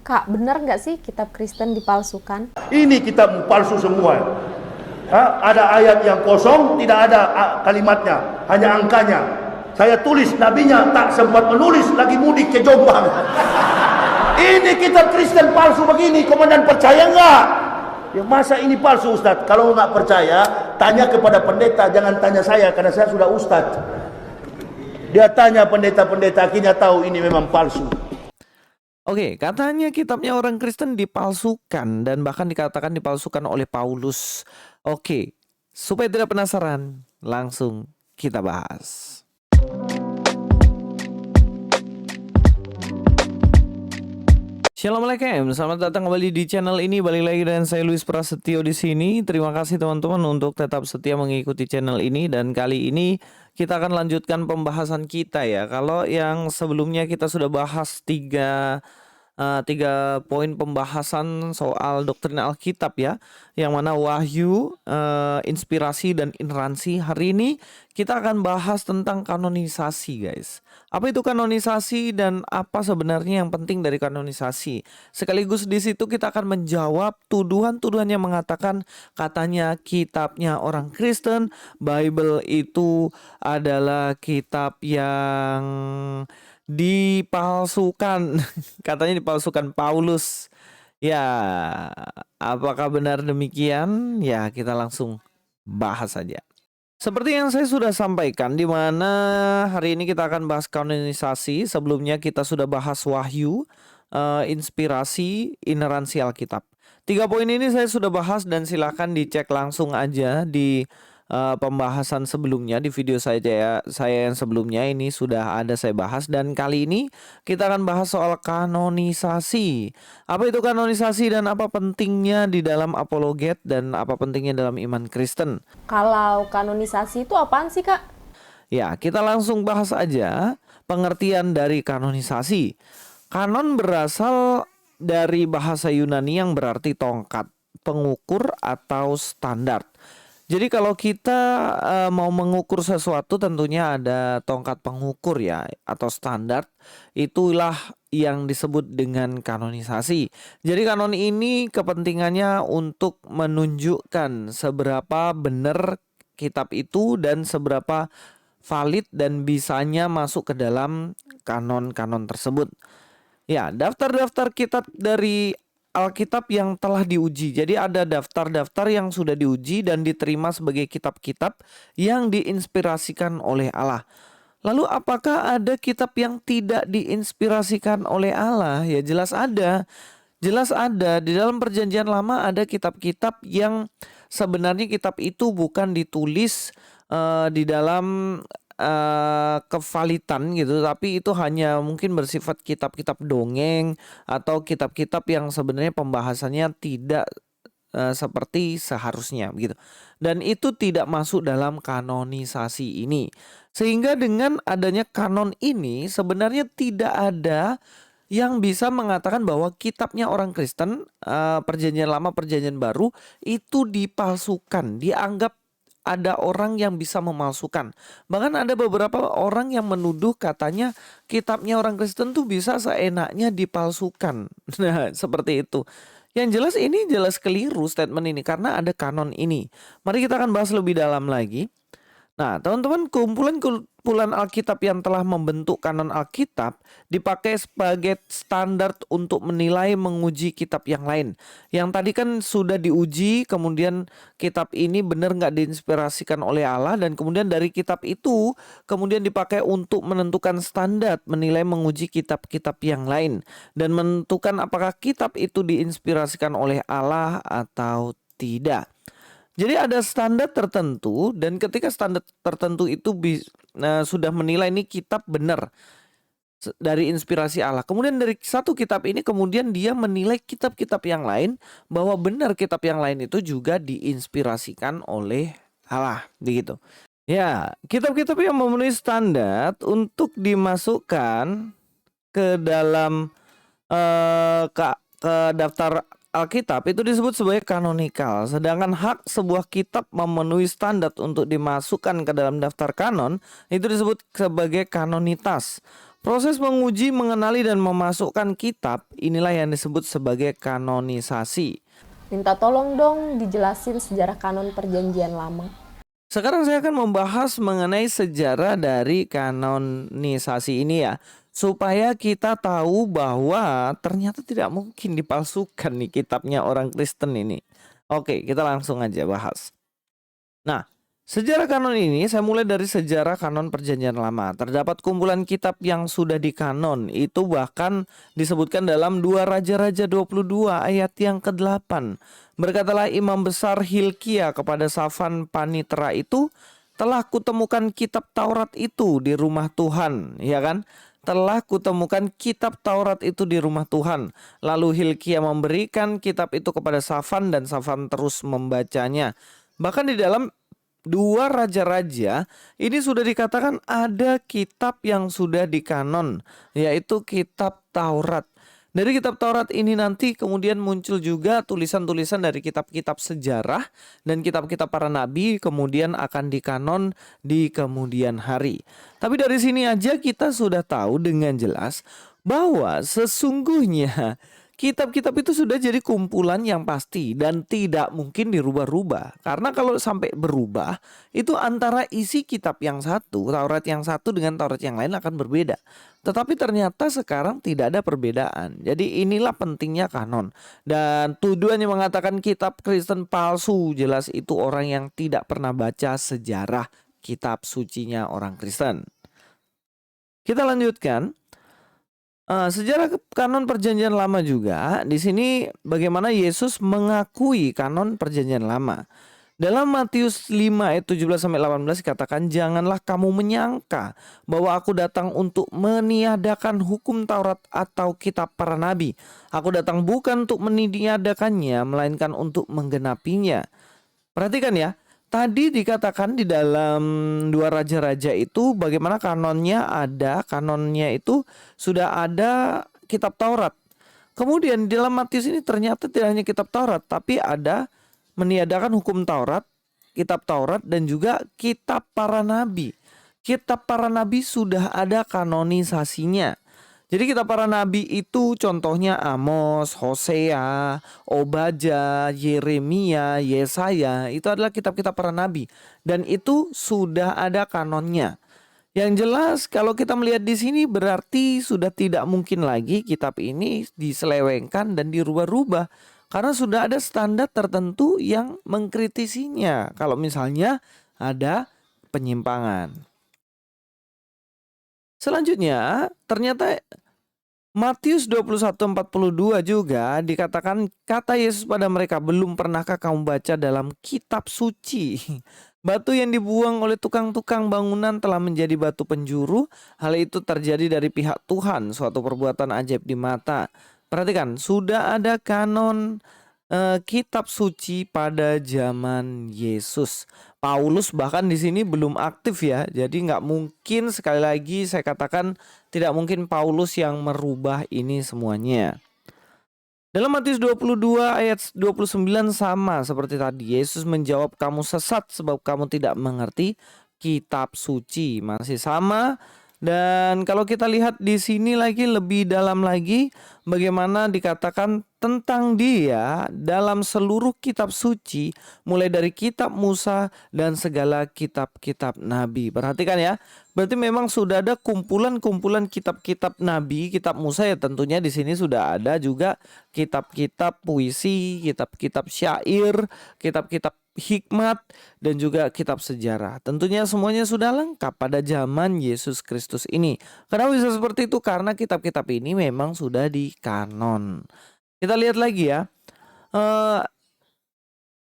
Kak, benar nggak sih kitab Kristen dipalsukan? Ini kitab palsu semua. Ada ayat yang kosong, tidak ada kalimatnya, hanya angkanya. Saya tulis, nabinya tak sempat menulis, lagi mudik ke Jombang. Ini kitab Kristen palsu begini, komandan percaya nggak? Ya masa ini palsu Ustadz? Kalau nggak percaya, tanya kepada pendeta, jangan tanya saya karena saya sudah Ustadz. Dia tanya pendeta-pendeta, akhirnya tahu ini memang palsu. Oke, katanya kitabnya orang Kristen dipalsukan dan bahkan dikatakan dipalsukan oleh Paulus. Oke, supaya tidak penasaran, langsung kita bahas. Assalamualaikum, selamat datang kembali di channel ini. Balik lagi dengan saya Luis Prasetyo di sini. Terima kasih teman-teman untuk tetap setia mengikuti channel ini, dan kali ini kita akan lanjutkan pembahasan kita ya. Kalau yang sebelumnya kita sudah bahas tiga poin pembahasan soal doktrin Alkitab ya, yang mana wahyu, inspirasi, dan inerransi. Hari ini kita akan bahas tentang kanonisasi, guys. Apa itu kanonisasi dan apa sebenarnya yang penting dari kanonisasi? Sekaligus di situ kita akan menjawab tuduhan-tuduhan yang mengatakan katanya kitabnya orang Kristen, Bible itu adalah kitab yang dipalsukan. Katanya dipalsukan Paulus. Ya, apakah benar demikian? Ya, kita langsung bahas saja. Seperti yang saya sudah sampaikan, di mana hari ini kita akan bahas kanonisasi. Sebelumnya kita sudah bahas wahyu, inspirasi, inerransi Alkitab. 3 poin ini saya sudah bahas dan silakan dicek langsung aja di pembahasan sebelumnya, di video saya yang sebelumnya ini sudah ada saya bahas. Dan kali ini kita akan bahas soal kanonisasi. Apa itu kanonisasi dan apa pentingnya di dalam apologet dan apa pentingnya dalam iman Kristen? Kalau kanonisasi itu apaan sih, Kak? Ya, kita langsung bahas aja pengertian dari kanonisasi. Kanon berasal dari bahasa Yunani yang berarti tongkat, pengukur, atau standar. Jadi kalau kita mau mengukur sesuatu, tentunya ada tongkat pengukur ya, atau standar. Itulah yang disebut dengan kanonisasi. Jadi kanon ini kepentingannya untuk menunjukkan seberapa benar kitab itu dan seberapa valid dan bisanya masuk ke dalam kanon-kanon tersebut. Ya, daftar-daftar kitab dari Alkitab yang telah diuji. Jadi ada daftar-daftar yang sudah diuji dan diterima sebagai kitab-kitab yang diinspirasikan oleh Allah. Lalu apakah ada kitab yang tidak diinspirasikan oleh Allah? Ya jelas ada. Jelas ada. Di dalam Perjanjian Lama ada kitab-kitab yang sebenarnya kitab itu bukan ditulis di dalam kevalitan gitu, tapi itu hanya mungkin bersifat kitab-kitab dongeng atau kitab-kitab yang sebenarnya pembahasannya tidak seperti seharusnya gitu. Dan itu tidak masuk dalam kanonisasi ini. Sehingga dengan adanya kanon ini sebenarnya tidak ada yang bisa mengatakan bahwa kitabnya orang Kristen, Perjanjian Lama, Perjanjian Baru itu dipalsukan, dianggap ada orang yang bisa memalsukan. Bahkan ada beberapa orang yang menuduh katanya kitabnya orang Kristen tuh bisa seenaknya dipalsukan. Nah, seperti itu. Yang jelas ini jelas keliru statement ini karena ada kanon ini. Mari kita akan bahas lebih dalam lagi. Nah, teman-teman, kumpulan Alkitab yang telah membentuk kanon Alkitab dipakai sebagai standar untuk menilai menguji kitab yang lain. Yang tadi kan sudah diuji, kemudian kitab ini benar nggak diinspirasikan oleh Allah, dan kemudian dari kitab itu kemudian dipakai untuk menentukan standar menilai menguji kitab-kitab yang lain dan menentukan apakah kitab itu diinspirasikan oleh Allah atau tidak. Jadi ada standar tertentu, dan ketika standar tertentu itu sudah menilai ini kitab benar dari inspirasi Allah. Kemudian dari satu kitab ini kemudian dia menilai kitab-kitab yang lain bahwa benar kitab yang lain itu juga diinspirasikan oleh Allah, begitu. Ya, kitab-kitab yang memenuhi standar untuk dimasukkan ke dalam ke daftar Alkitab itu disebut sebagai kanonikal. Sedangkan hak sebuah kitab memenuhi standar untuk dimasukkan ke dalam daftar kanon itu disebut sebagai kanonitas. Proses menguji, mengenali, dan memasukkan kitab inilah yang disebut sebagai kanonisasi. Minta tolong dong dijelasin sejarah kanon Perjanjian Lama. Sekarang saya akan membahas mengenai sejarah dari kanonisasi ini ya, supaya kita tahu bahwa ternyata tidak mungkin dipalsukan nih kitabnya orang Kristen ini. Oke, kita langsung aja bahas. Nah, sejarah kanon ini saya mulai dari sejarah kanon Perjanjian Lama. Terdapat kumpulan kitab yang sudah dikanon, itu bahkan disebutkan dalam 2 Raja-Raja 22 ayat yang ke-8. Berkatalah imam besar Hilkia kepada Safan Panitera itu, telah kutemukan kitab Taurat itu di rumah Tuhan, ya kan? Telah kutemukan kitab Taurat itu di rumah Tuhan. Lalu Hilkia memberikan kitab itu kepada Safan dan Safan terus membacanya. Bahkan di dalam 2 Raja-Raja ini sudah dikatakan ada kitab yang sudah dikanon, yaitu kitab Taurat. Dari kitab Taurat ini nanti kemudian muncul juga tulisan-tulisan dari kitab-kitab sejarah dan kitab-kitab para nabi kemudian akan dikanon di kemudian hari. Tapi dari sini aja kita sudah tahu dengan jelas bahwa sesungguhnya kitab-kitab itu sudah jadi kumpulan yang pasti dan tidak mungkin dirubah-rubah. Karena kalau sampai berubah, itu antara isi kitab yang satu, Taurat yang satu dengan Taurat yang lain akan berbeda. Tetapi ternyata sekarang tidak ada perbedaan. Jadi inilah pentingnya kanon. Dan tuduhan yang mengatakan kitab Kristen palsu, jelas itu orang yang tidak pernah baca sejarah kitab sucinya orang Kristen. Kita lanjutkan. Sejarah kanon Perjanjian Lama juga di sini bagaimana Yesus mengakui kanon Perjanjian Lama. Dalam Matius 5 ayat 17 sampai 18 dikatakan, janganlah kamu menyangka bahwa aku datang untuk meniadakan hukum Taurat atau kitab para nabi. Aku datang bukan untuk meniadakannya melainkan untuk menggenapinya. Perhatikan ya. Tadi dikatakan di dalam 2 Raja-Raja itu bagaimana kanonnya itu sudah ada kitab Taurat. Kemudian di dalam Matius ini ternyata tidak hanya kitab Taurat, tapi ada meniadakan hukum Taurat, kitab Taurat dan juga kitab para nabi. Kitab para nabi sudah ada kanonisasinya. Jadi kitab para nabi itu contohnya Amos, Hosea, Obadja, Yeremia, Yesaya. Itu adalah kitab-kitab para nabi. Dan itu sudah ada kanonnya. Yang jelas kalau kita melihat di sini berarti sudah tidak mungkin lagi kitab ini diselewengkan dan dirubah-rubah. Karena sudah ada standar tertentu yang mengkritisinya. Kalau misalnya ada penyimpangan. Selanjutnya ternyata Matius 21:42 juga dikatakan, kata Yesus pada mereka, belum pernahkah kamu baca dalam kitab suci? Batu yang dibuang oleh tukang-tukang bangunan telah menjadi batu penjuru. Hal itu terjadi dari pihak Tuhan, suatu perbuatan ajaib di mata. Perhatikan, sudah ada kanon kitab suci pada zaman Yesus. Paulus bahkan di sini belum aktif ya. Jadi nggak mungkin, sekali lagi saya katakan tidak mungkin Paulus yang merubah ini semuanya. Dalam Matius 22 ayat 29 sama seperti tadi. Yesus menjawab, kamu sesat sebab kamu tidak mengerti kitab suci. Masih sama. Dan kalau kita lihat di sini lagi lebih dalam lagi bagaimana dikatakan tentang dia dalam seluruh kitab suci, mulai dari kitab Musa dan segala kitab-kitab nabi. Perhatikan ya. Berarti memang sudah ada kumpulan-kumpulan kitab-kitab nabi, kitab Musa ya tentunya di sini sudah ada juga kitab-kitab puisi, kitab-kitab syair, kitab-kitab hikmat dan juga kitab sejarah. Tentunya semuanya sudah lengkap pada zaman Yesus Kristus ini. Kenapa bisa seperti itu? Karena kitab-kitab ini memang sudah dikanon. Kita lihat lagi ya.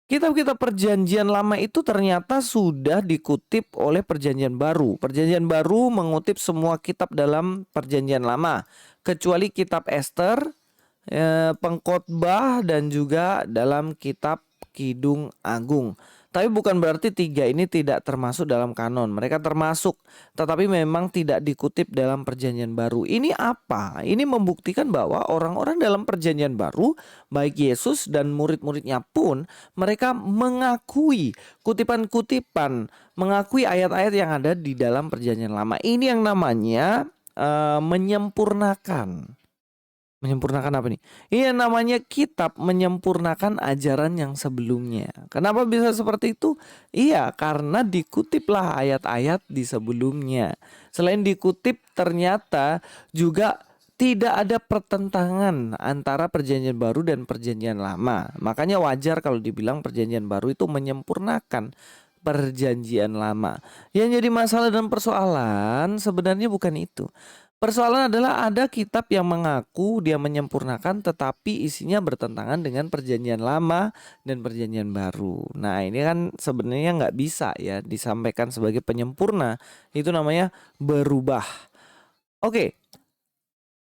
Kitab-kitab Perjanjian Lama itu ternyata sudah dikutip oleh Perjanjian Baru. Perjanjian Baru mengutip semua kitab dalam Perjanjian Lama, kecuali kitab Ester, Pengkhotbah dan juga dalam kitab Kidung Agung. Tapi bukan berarti 3 ini tidak termasuk dalam kanon. Mereka termasuk, tetapi memang tidak dikutip dalam Perjanjian Baru. Ini apa? Ini membuktikan bahwa orang-orang dalam Perjanjian Baru, baik Yesus dan murid-muridnya pun, mereka mengakui kutipan-kutipan, mengakui ayat-ayat yang ada di dalam Perjanjian Lama. Ini yang namanya menyempurnakan. Menyempurnakan apa nih? Iya, namanya kitab menyempurnakan ajaran yang sebelumnya. Kenapa bisa seperti itu? Iya, karena dikutiplah ayat-ayat di sebelumnya. Selain dikutip, ternyata juga tidak ada pertentangan antara perjanjian baru dan perjanjian lama. Makanya wajar kalau dibilang perjanjian baru itu menyempurnakan perjanjian lama. Yang jadi masalah dan persoalan sebenarnya bukan itu. Persoalan adalah ada kitab yang mengaku dia menyempurnakan tetapi isinya bertentangan dengan perjanjian lama dan perjanjian baru. Nah, ini kan sebenarnya nggak bisa ya disampaikan sebagai penyempurna. Itu namanya berubah. Oke,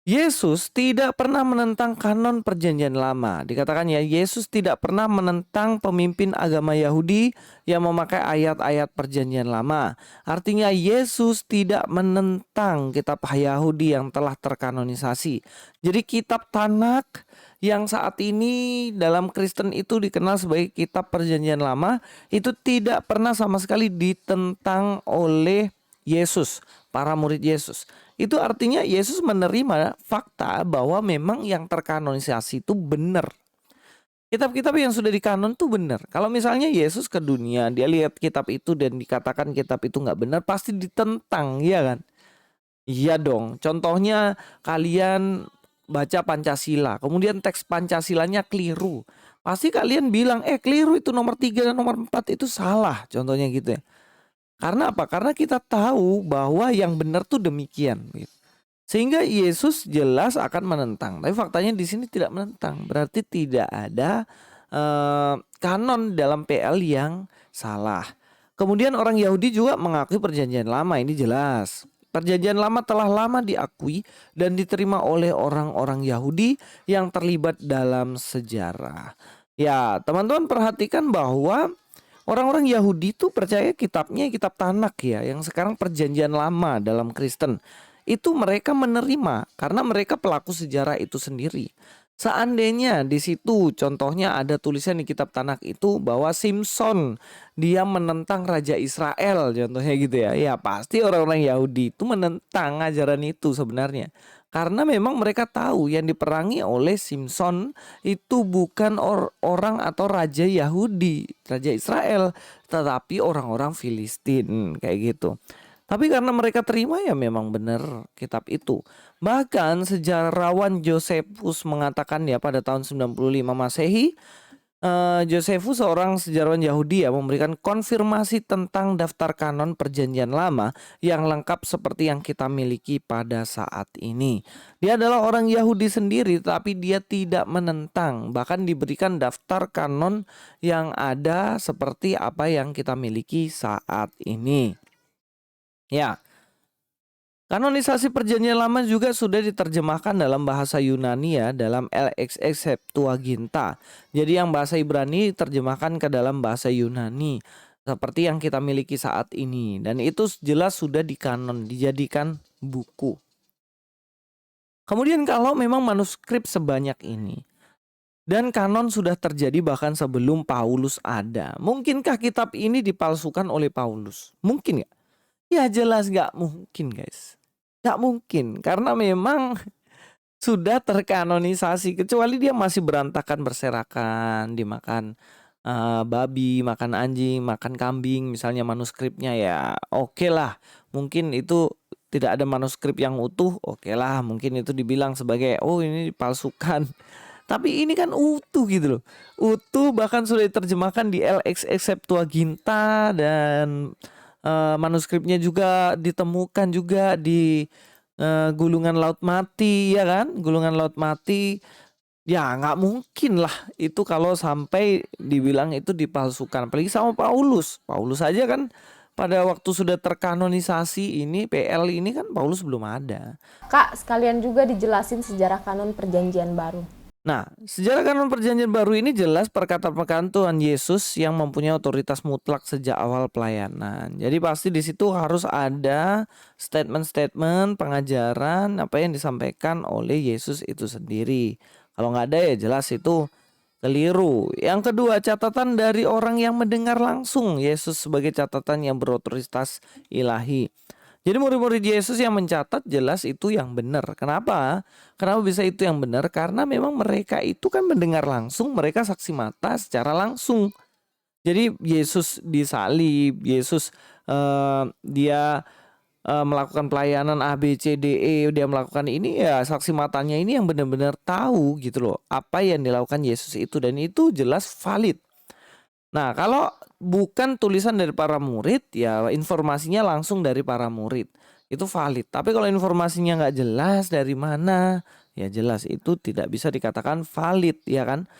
Yesus tidak pernah menentang kanon perjanjian lama. Dikatakan ya, Yesus tidak pernah menentang pemimpin agama Yahudi yang memakai ayat-ayat perjanjian lama. Artinya Yesus tidak menentang kitab Yahudi yang telah terkanonisasi. Jadi kitab Tanakh yang saat ini dalam Kristen itu dikenal sebagai kitab perjanjian lama itu tidak pernah sama sekali ditentang oleh Yesus, para murid Yesus. Itu artinya Yesus menerima fakta bahwa memang yang terkanonisasi itu benar. Kitab-kitab yang sudah dikanon itu benar. Kalau misalnya Yesus ke dunia, dia lihat kitab itu dan dikatakan kitab itu nggak benar, pasti ditentang, ya kan? Iya dong. Contohnya kalian baca Pancasila, kemudian teks Pancasilanya keliru. Pasti kalian bilang, keliru itu nomor 3 dan nomor 4 itu salah. Contohnya gitu ya. Karena apa? Karena kita tahu bahwa yang benar tuh demikian gitu. Sehingga Yesus jelas akan menentang. Tapi faktanya di sini tidak menentang. Berarti tidak ada kanon dalam PL yang salah. Kemudian orang Yahudi juga mengakui perjanjian lama, ini jelas. Perjanjian lama telah lama diakui dan diterima oleh orang-orang Yahudi yang terlibat dalam sejarah. Ya, teman-teman perhatikan bahwa orang-orang Yahudi itu percaya kitabnya kitab Tanakh ya, yang sekarang perjanjian lama dalam Kristen. Itu mereka menerima karena mereka pelaku sejarah itu sendiri. Seandainya di situ contohnya ada tulisan di kitab Tanakh itu bahwa Simson dia menentang Raja Israel contohnya gitu ya. Ya pasti orang-orang Yahudi itu menentang ajaran itu sebenarnya. Karena memang mereka tahu yang diperangi oleh Simson itu bukan orang atau raja Yahudi, raja Israel, tetapi orang-orang Filistin kayak gitu. Tapi karena mereka terima ya memang benar kitab itu. Bahkan sejarawan Josephus mengatakan ya pada tahun 95 Masehi, Josephus seorang sejarawan Yahudi ya memberikan konfirmasi tentang daftar kanon perjanjian lama yang lengkap seperti yang kita miliki pada saat ini. Dia adalah orang Yahudi sendiri tapi dia tidak menentang, bahkan diberikan daftar kanon yang ada seperti apa yang kita miliki saat ini. Ya. Kanonisasi perjanjian lama juga sudah diterjemahkan dalam bahasa Yunani ya, dalam LXX Septuaginta. Jadi yang bahasa Ibrani diterjemahkan ke dalam bahasa Yunani seperti yang kita miliki saat ini, dan itu jelas sudah dikanon, dijadikan buku. Kemudian kalau memang manuskrip sebanyak ini dan kanon sudah terjadi bahkan sebelum Paulus ada, mungkinkah kitab ini dipalsukan oleh Paulus? Mungkin nggak? Ya jelas nggak mungkin guys. Gak mungkin, karena memang sudah terkanonisasi, kecuali dia masih berantakan berserakan, dimakan babi, makan anjing, makan kambing, misalnya manuskripnya ya oke lah. Mungkin itu tidak ada manuskrip yang utuh, oke lah, mungkin itu dibilang sebagai oh ini dipalsukan. Tapi ini kan utuh gitu loh, utuh bahkan sudah diterjemahkan di LXX Septuaginta dan manuskripnya juga ditemukan juga di gulungan laut mati ya kan, gulungan laut mati. Ya nggak mungkin lah itu kalau sampai dibilang itu dipalsukan, apalagi sama Paulus aja kan pada waktu sudah terkanonisasi ini PL ini kan Paulus belum ada. Kak, sekalian juga dijelasin sejarah kanon perjanjian baru. Nah, sejarah kanon perjanjian baru ini jelas perkataan-perkataan Tuhan Yesus yang mempunyai otoritas mutlak sejak awal pelayanan. Jadi pasti di situ harus ada statement-statement pengajaran apa yang disampaikan oleh Yesus itu sendiri. Kalau nggak ada ya jelas itu keliru. Yang kedua, catatan dari orang yang mendengar langsung Yesus sebagai catatan yang berotoritas ilahi. Jadi murid-murid Yesus yang mencatat jelas itu yang benar. Kenapa? Kenapa bisa itu yang benar? Karena memang mereka itu kan mendengar langsung, mereka saksi mata secara langsung. Jadi Yesus disalib, Yesus dia melakukan pelayanan A B C D E, dia melakukan ini, ya saksi matanya ini yang benar-benar tahu gitu loh apa yang dilakukan Yesus itu, dan itu jelas valid. Nah, kalau bukan tulisan dari para murid, ya informasinya langsung dari para murid, itu valid. Tapi kalau informasinya nggak jelas dari mana, ya jelas itu tidak bisa dikatakan valid, ya kan?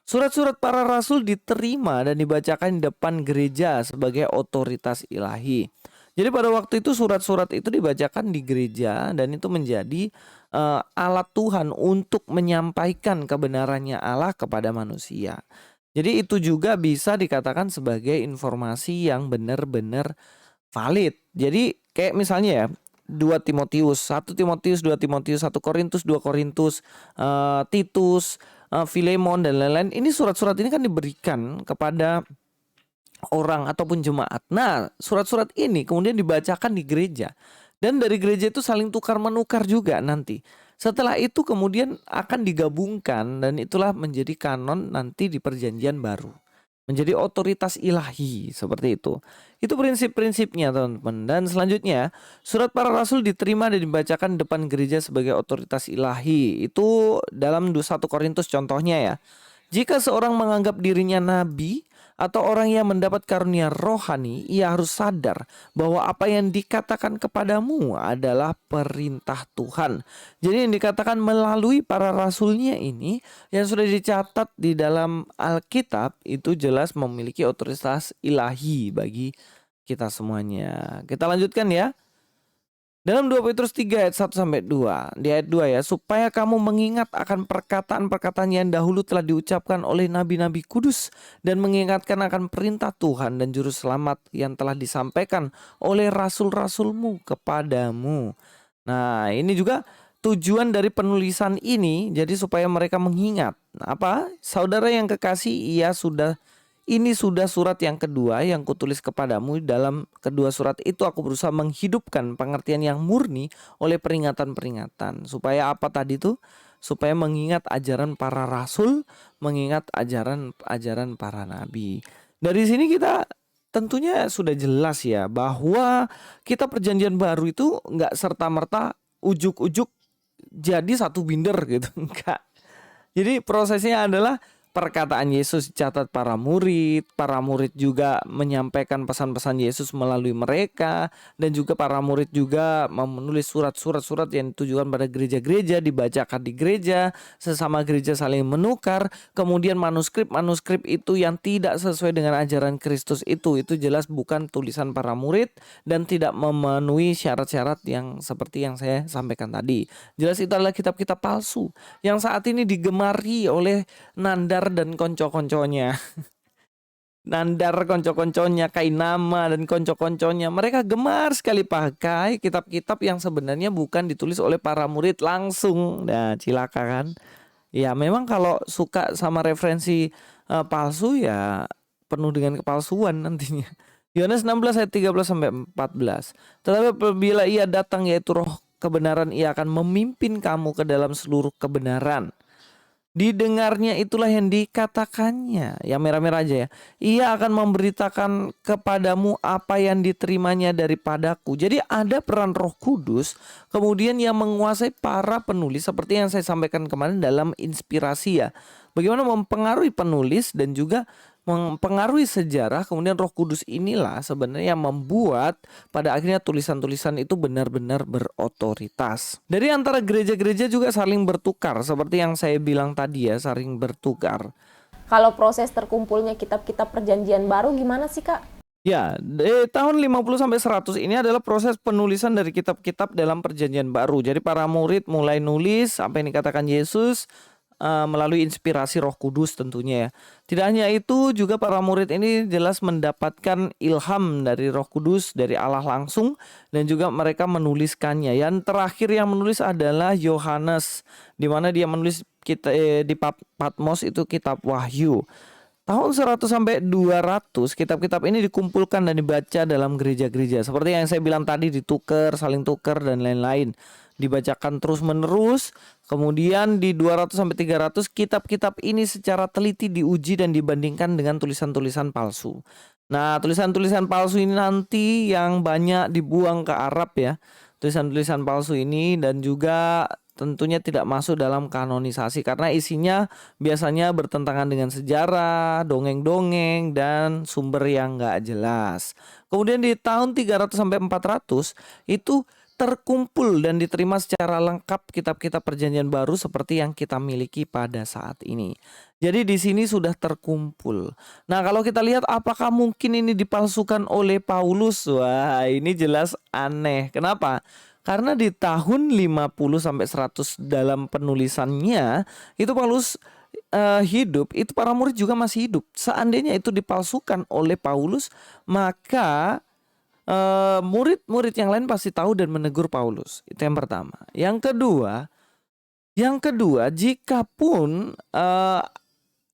Surat-surat para rasul diterima dan dibacakan di depan gereja sebagai otoritas ilahi. Jadi pada waktu itu surat-surat itu dibacakan di gereja, dan itu menjadi alat Tuhan untuk menyampaikan kebenarannya Allah kepada manusia. Jadi itu juga bisa dikatakan sebagai informasi yang benar-benar valid. Jadi kayak misalnya ya, 2 Timotius, 1 Timotius, 2 Timotius, 1 Korintus, 2 Korintus, Titus, Filemon dan lain-lain. Ini surat-surat ini kan diberikan kepada orang ataupun jemaat. Nah, surat-surat ini kemudian dibacakan di gereja. Dan dari gereja itu saling tukar-menukar juga nanti. Setelah itu kemudian akan digabungkan, dan itulah menjadi kanon nanti di perjanjian baru. Menjadi otoritas ilahi seperti itu. Itu prinsip-prinsipnya, teman-teman. Dan selanjutnya, surat para rasul diterima dan dibacakan di depan gereja sebagai otoritas ilahi. Itu dalam 1 Korintus contohnya ya. Jika seorang menganggap dirinya nabi atau orang yang mendapat karunia rohani, ia harus sadar bahwa apa yang dikatakan kepadamu adalah perintah Tuhan. Jadi yang dikatakan melalui para rasulnya ini yang sudah dicatat di dalam Alkitab itu jelas memiliki otoritas ilahi bagi kita semuanya. Kita lanjutkan ya. Dalam 2 Petrus 3 ayat 1-2, di ayat 2 ya, supaya kamu mengingat akan perkataan-perkataan yang dahulu telah diucapkan oleh nabi-nabi kudus, dan mengingatkan akan perintah Tuhan dan juru selamat yang telah disampaikan oleh rasul-rasulmu kepadamu. Nah, ini juga tujuan dari penulisan ini, jadi supaya mereka mengingat. Nah, apa? Saudara yang kekasih, ini sudah surat yang kedua yang kutulis kepadamu. Dalam kedua surat itu aku berusaha menghidupkan pengertian yang murni oleh peringatan-peringatan. Supaya apa tadi tuh? Supaya mengingat ajaran para rasul, mengingat ajaran para nabi. Dari sini kita tentunya sudah jelas ya bahwa kita perjanjian baru itu nggak serta-merta ujuk-ujuk jadi satu binder gitu, enggak. Jadi prosesnya adalah perkataan Yesus dicatat para murid juga menyampaikan pesan-pesan Yesus melalui mereka, dan juga para murid juga menulis surat-surat yang ditujukan pada gereja-gereja, dibacakan di gereja, sesama gereja saling menukar. Kemudian manuskrip itu yang tidak sesuai dengan ajaran Kristus itu jelas bukan tulisan para murid dan tidak memenuhi syarat-syarat yang seperti yang saya sampaikan tadi. Jelas itu adalah kitab-kitab palsu yang saat ini digemari oleh Nandar dan konco-konconya. Nandar, konco-konconya, Kainama dan konco-konconya, mereka gemar sekali pakai kitab-kitab yang sebenarnya bukan ditulis oleh para murid langsung. Nah, cilaka kan? Ya memang kalau suka sama referensi palsu ya penuh dengan kepalsuan nantinya. Yohanes 16 ayat 13-14. Tetapi apabila ia datang, yaitu roh kebenaran, ia akan memimpin kamu ke dalam seluruh kebenaran. Didengarnya itulah yang dikatakannya, yang merah-merah aja ya. Ia akan memberitakan kepadamu apa yang diterimanya daripadaku. Jadi ada peran Roh Kudus kemudian yang menguasai para penulis, seperti yang saya sampaikan kemarin dalam inspirasi ya. Bagaimana mempengaruhi penulis dan juga mempengaruhi sejarah. Kemudian Roh Kudus inilah sebenarnya yang membuat pada akhirnya tulisan-tulisan itu benar-benar berotoritas. Dari antara gereja-gereja juga saling bertukar, seperti yang saya bilang tadi ya, saling bertukar. Kalau proses terkumpulnya kitab-kitab perjanjian baru gimana sih, Kak? Ya, di tahun 50-100 ini adalah proses penulisan dari kitab-kitab dalam perjanjian baru. Jadi para murid mulai nulis apa yang dikatakan Yesus melalui inspirasi Roh Kudus tentunya ya. Tidak hanya itu, juga para murid ini jelas mendapatkan ilham dari Roh Kudus, dari Allah langsung, dan juga mereka menuliskannya. Yang terakhir yang menulis adalah Yohanes, di mana dia menulis di Patmos itu kitab Wahyu. Tahun 100 sampai 200 kitab-kitab ini dikumpulkan dan dibaca dalam gereja-gereja. Seperti yang saya bilang tadi, ditukar, saling tukar dan lain-lain. Dibacakan terus-menerus. Kemudian di 200 sampai 300 kitab-kitab ini secara teliti diuji dan dibandingkan dengan tulisan-tulisan palsu. Nah, tulisan-tulisan palsu ini nanti yang banyak dibuang ke Arab ya. Tulisan-tulisan palsu ini, dan juga tentunya tidak masuk dalam kanonisasi karena isinya biasanya bertentangan dengan sejarah, dongeng-dongeng, dan sumber yang nggak jelas. Kemudian di tahun 300 sampai 400 itu terkumpul dan diterima secara lengkap kitab-kitab Perjanjian Baru seperti yang kita miliki pada saat ini. Jadi di sini sudah terkumpul. Nah, kalau kita lihat apakah mungkin ini dipalsukan oleh Paulus? Wah, ini jelas aneh. Kenapa? Karena di tahun 50 sampai 100 dalam penulisannya itu Paulus hidup, itu para murid juga masih hidup. Seandainya itu dipalsukan oleh Paulus, maka murid-murid yang lain pasti tahu dan menegur Paulus. Itu yang pertama. Yang kedua, jikapun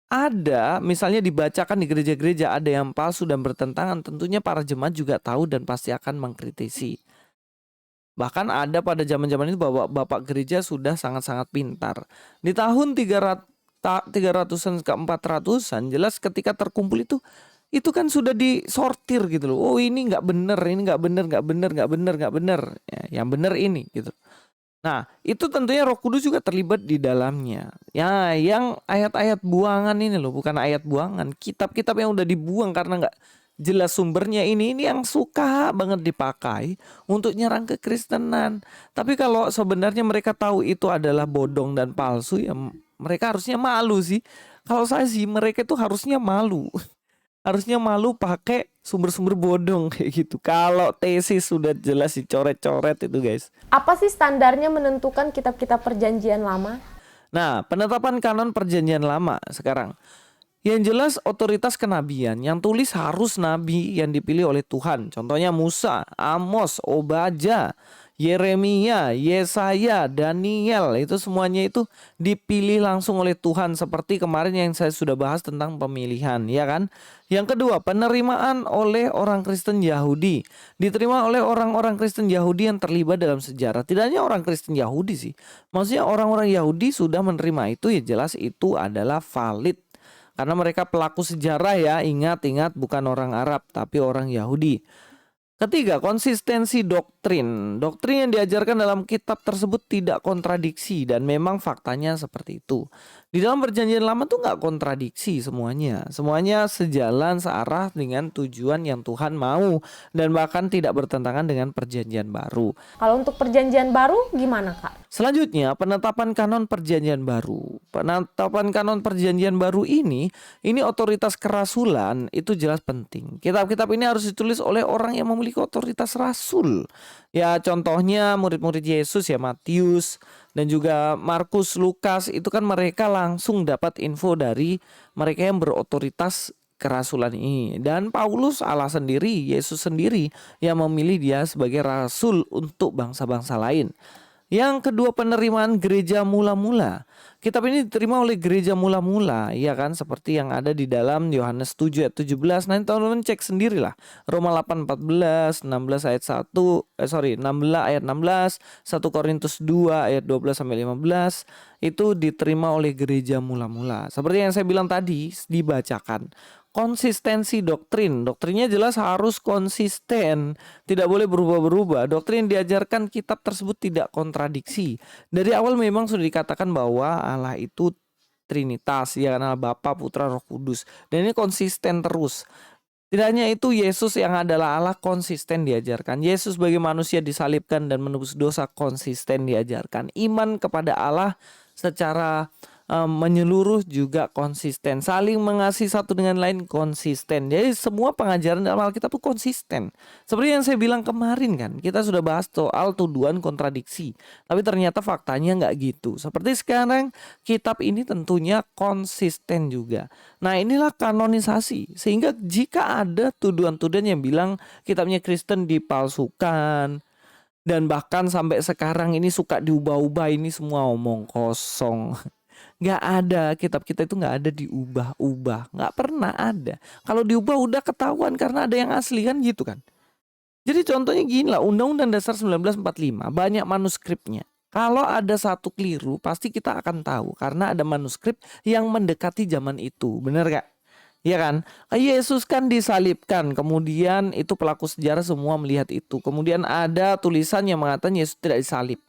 ada misalnya dibacakan di gereja-gereja ada yang palsu dan bertentangan, tentunya para jemaat juga tahu dan pasti akan mengkritisi. Bahkan ada pada zaman-zaman itu bapak-bapak gereja sudah sangat-sangat pintar. Di tahun 300-an ke 400-an jelas ketika terkumpul itu kan sudah disortir gitu loh. Oh, ini nggak benar, ini nggak benar, nggak benar, nggak benar, nggak benar. Ya, yang benar ini gitu. Nah, itu tentunya Roh Kudus juga terlibat di dalamnya. Ya, yang ayat-ayat buangan ini loh, bukan ayat buangan. Kitab-kitab yang udah dibuang karena nggak jelas sumbernya ini yang suka banget dipakai untuk nyerang kekristenan. Tapi kalau sebenarnya mereka tahu itu adalah bodong dan palsu, ya mereka harusnya malu sih. Kalau saya sih mereka itu harusnya malu. Harusnya malu pakai sumber-sumber bodong kayak gitu. Kalau tesis sudah jelas dicoret-coret itu guys. Apa sih standarnya menentukan kitab-kitab Perjanjian Lama? Nah, penetapan kanon Perjanjian Lama sekarang. Yang jelas otoritas kenabian, yang tulis harus nabi yang dipilih oleh Tuhan. Contohnya Musa, Amos, Obadja, Yeremia, Yesaya, Daniel, itu semuanya itu dipilih langsung oleh Tuhan seperti kemarin yang saya sudah bahas tentang pemilihan, ya kan? Yang kedua, penerimaan oleh orang Kristen Yahudi. Diterima oleh orang-orang Kristen Yahudi yang terlibat dalam sejarah. Tidak hanya orang Kristen Yahudi sih. Maksudnya orang-orang Yahudi sudah menerima itu, ya jelas itu adalah valid. Karena mereka pelaku sejarah ya, ingat-ingat bukan orang Arab tapi orang Yahudi. Ketiga, konsistensi doktrin. Doktrin yang diajarkan dalam kitab tersebut tidak kontradiksi dan memang faktanya seperti itu. Di dalam Perjanjian Lama tuh nggak kontradiksi semuanya. Semuanya sejalan searah dengan tujuan yang Tuhan mau dan bahkan tidak bertentangan dengan Perjanjian Baru. Kalau untuk Perjanjian Baru gimana, Kak? Selanjutnya, penetapan kanon Perjanjian Baru. Penetapan kanon Perjanjian Baru ini otoritas kerasulan itu jelas penting. Kitab-kitab ini harus ditulis oleh orang yang memiliki otoritas rasul. Ya, contohnya murid-murid Yesus ya, Matius dan juga Markus, Lukas, itu kan mereka langsung dapat info dari mereka yang berotoritas kerasulan ini. Dan Paulus Allah sendiri, Yesus sendiri yang memilih dia sebagai rasul untuk bangsa-bangsa lain. Yang kedua, penerimaan gereja mula-mula. Kitab ini diterima oleh gereja mula-mula, ya kan, seperti yang ada di dalam Yohanes 7 ayat 17. Nanti teman-teman cek sendirilah. Roma 8:14, 16 ayat 16 ayat 16, 1 Korintus 2 ayat 12 sampai 15 itu diterima oleh gereja mula-mula. Seperti yang saya bilang tadi, dibacakan. Konsistensi doktrin. Doktrinnya jelas harus konsisten, tidak boleh berubah-berubah. Doktrin yang diajarkan kitab tersebut tidak kontradiksi. Dari awal memang sudah dikatakan bahwa Allah itu Trinitas, ya kan, Allah Bapa, Putra, Roh Kudus. Dan ini konsisten terus. Tidak hanya itu, Yesus yang adalah Allah konsisten diajarkan. Yesus sebagai manusia disalibkan dan menebus dosa konsisten diajarkan. Iman kepada Allah secara menyeluruh juga konsisten, saling mengasihi satu dengan lain konsisten. Jadi semua pengajaran dalam Alkitab itu konsisten. Seperti yang saya bilang kemarin kan, kita sudah bahas soal tuduhan kontradiksi, tapi ternyata faktanya nggak gitu. Seperti sekarang kitab ini tentunya konsisten juga. Nah, inilah kanonisasi. Sehingga jika ada tuduhan-tuduhan yang bilang kitabnya Kristen dipalsukan dan bahkan sampai sekarang ini suka diubah-ubah, ini semua omong kosong. Nggak ada, kitab kita itu nggak ada diubah-ubah, nggak pernah ada. Kalau diubah udah ketahuan karena ada yang asli kan gitu kan. Jadi contohnya gini lah, Undang-Undang Dasar 1945 banyak manuskripnya. Kalau ada satu keliru pasti kita akan tahu karena ada manuskrip yang mendekati zaman itu, bener gak? Iya kan? Yesus kan disalibkan, kemudian itu pelaku sejarah semua melihat itu. Kemudian ada tulisan yang mengatakan Yesus tidak disalib.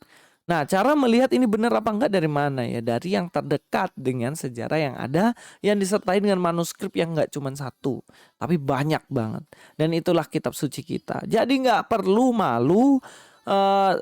Nah, cara melihat ini benar apa enggak dari mana ya? Dari yang terdekat dengan sejarah yang ada, yang disertai dengan manuskrip yang enggak cuma satu, tapi banyak banget. Dan itulah kitab suci kita. Jadi nggak perlu malu. eh,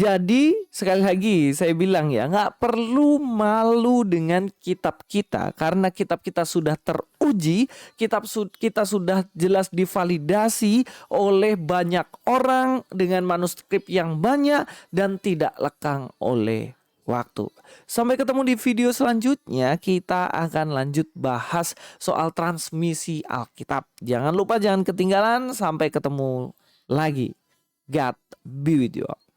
jadi sekali lagi saya bilang ya, nggak perlu malu dengan kitab kita karena kitab kita sudah teruji, kita sudah jelas divalidasi oleh banyak orang dengan manuskrip yang banyak dan tidak lekang oleh waktu. Sampai ketemu di video selanjutnya, kita akan lanjut bahas soal transmisi Alkitab. Jangan lupa, jangan ketinggalan. Sampai ketemu lagi. God be with you all.